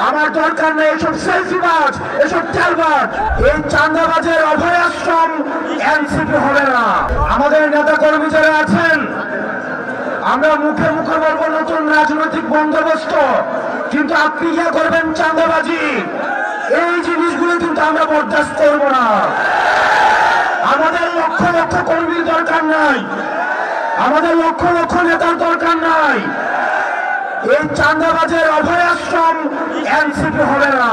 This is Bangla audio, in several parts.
আমার দরকার নেই এসব সেলফিবাজ, এসব চালবাজ। এই চাঁদাবাজের অভয় আশ্রম এনসিপি হবে না। আমাদের নেতা কর্মী যারা আছেন, আমরা মুখে মুখে বলবো নতুন রাজনৈতিক বন্দোবস্ত, কিন্তু আপনি ইয়া করবেন চাঁদাবাজি, এই জিনিসগুলো কিন্তু আমরা বরদাস্ত করবো না। আমাদের লক্ষ লক্ষ কর্মীর দরকার নাই, আমাদের লক্ষ লক্ষ নেতার দরকার নাই। এই চাঁদাবাজের অভয় আশ্রম এনসিপি হবে না।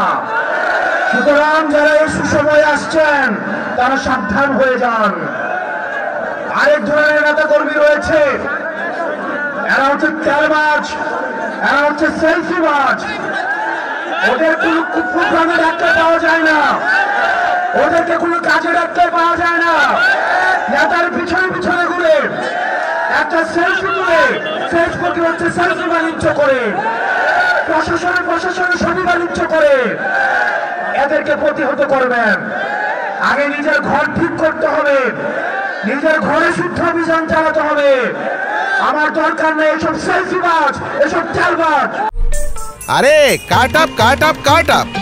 সুতরাং যারা এই সুসময়ে আসছেন তারা সাবধান হয়ে যান। আরেক ধরনের নেতা কর্মী রয়েছে, এরা হচ্ছে তেলবাজ, এরা হচ্ছে সেলফিবাজ। ওদের কোনো প্রোগ্রামে ডাক্তার পাওয়া যায় না, ওদেরকে কোনো কাজে ডাক্তার পাওয়া যায় না। নেতার পিছনে পিছনে ঘুরে একটা সেলফি তুলে ফেসবুকে হচ্ছে সেলফি বাণিজ্য করে, প্রশাসনের ছবি বাণিজ্য করে। এদেরকে প্রতিহত করবেন। আগে নিজের ঘর ঠিক করতে হবে, নিজের ঘরে শুদ্ধ অভিযান চালাতে হবে। আমার দরকার নেই এসব সেলফিবাজ, এসব চালবাজ। আরে কাট আপ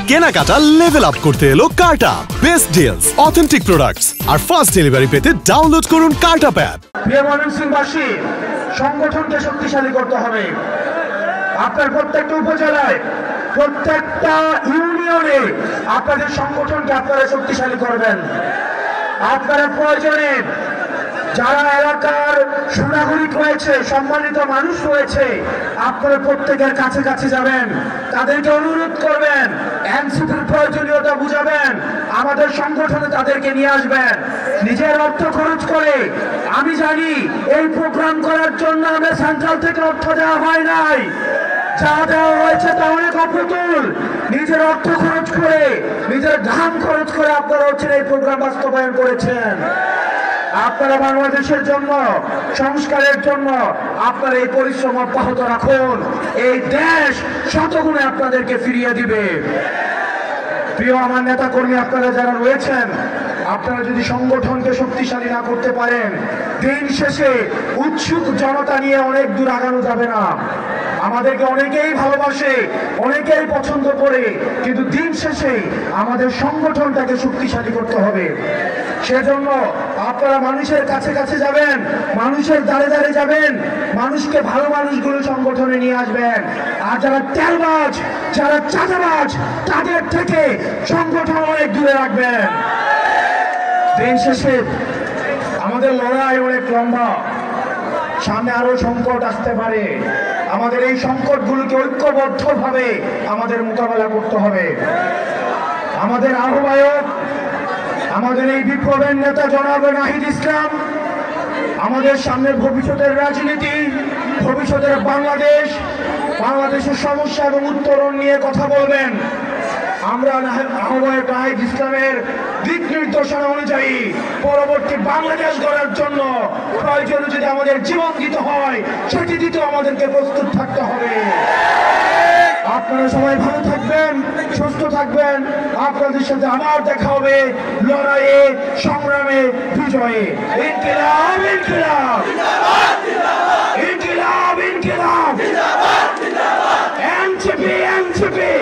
কেনাকাটা লেভেল আপ করতে এলো cut up. Best deals, authentic products আর ফাস্ট ডেলিভারি পেতে ডাউনলোড করুন কাট আপ অ্যাপ। প্রিয় ময়মনসিংহবাসী, সংগঠনকে শক্তিশালী করতে হবে। আপনার প্রত্যেকটা উপজেলায়, প্রত্যেকটা ইউনিয়নে আপনাদের সংগঠনকে আপনারা শক্তিশালী করবেন। আপনারা প্রয়োজনে যারা এলাকার সুনাগরিক রয়েছে, সম্মানিত মানুষ রয়েছে, আপনারা প্রত্যেকের কাছে কাছে যাবেন, তাদেরকে অনুরোধ করবেন, এনসিপির প্রয়োজনীয়তা বুঝাবেন, আমাদের সংগঠনে তাদেরকে নিয়ে আসবেন। নিজের অর্থ খরচ করে, আমি জানি এই প্রোগ্রাম করার জন্য আমরা সেন্ট্রাল থেকে অর্থ দেওয়া হয় নাই, যা দেওয়া হয়েছে তা অনেক অপ্রতুল। নিজের অর্থ খরচ করে, নিজের ঘাম খরচ করে আপনারা হচ্ছেন এই প্রোগ্রাম বাস্তবায়ন করেছেন। আপনারা বাংলাদেশের জন্য, সংস্কারের জন্য আপনারা এই পরিশ্রম অব্যাহত রাখুন। এই দেশ শতগুণে আপনাদেরকে ফিরিয়ে দিবে। প্রিয় আমার নেতা কর্মী, আপনারা যারা রয়েছেন, আপনারা যদি সংগঠনকে শক্তিশালী না করতে পারেন, দিন শেষে উৎসুক জনতা নিয়ে অনেক দূর আগানো যাবে না। আমাদেরকে অনেকেই ভালোবাসে, অনেকেই পছন্দ করে, কিন্তু দিন শেষে আমাদের সংগঠনটাকে শক্তিশালী করতে হবে। সেজন্য আপনারা মানুষের কাছে কাছে যাবেন, মানুষের দ্বারে দ্বারে যাবেন, মানুষকে ভালো মানুষগুলো সংগঠনে নিয়ে আসবেন। আর যারা তেলবাজ, যারা চাঁদাবাজ, তাদের থেকে সংগঠন অনেক দূরে রাখবেন। দিন শেষে আমাদের লড়াই অনেক লম্বা, সামনে আরো সংকট আসতে পারে। আমাদের এই সংকটগুলোকে ঐক্যবদ্ধভাবে আমাদের মোকাবেলা করতে হবে। আমাদের আহ্বায়ক, আমাদের এই বিপ্লবের নেতা জনাব নাহিদ ইসলাম আমাদের সামনে ভবিষ্যতের রাজনীতি, ভবিষ্যতের বাংলাদেশ, বাংলাদেশের সমস্যা এবং উত্তরণ নিয়ে কথা বলবেন। আমরা আহ্বায়ক নাহিদ ইসলামের দিক নির্দেশনা অনুযায়ী পরবর্তী বাংলাদেশ গড়ার জন্য প্রয়োজনে যদি আমাদের জীবন দিতে হয়, সেটি দিতে আমাদেরকে প্রস্তুত থাকতে হবে। আপনারা সবাই ভালো থাকবেন, সুস্থ থাকবেন। আপনাদের সাথে আবার দেখা হবে লড়াইয়ে, সংগ্রামে, বিজয়ে। ইনকিলাব ইনকিলাব ইনকিলাব ইনকিলাব, এনসিপি এনসিপি।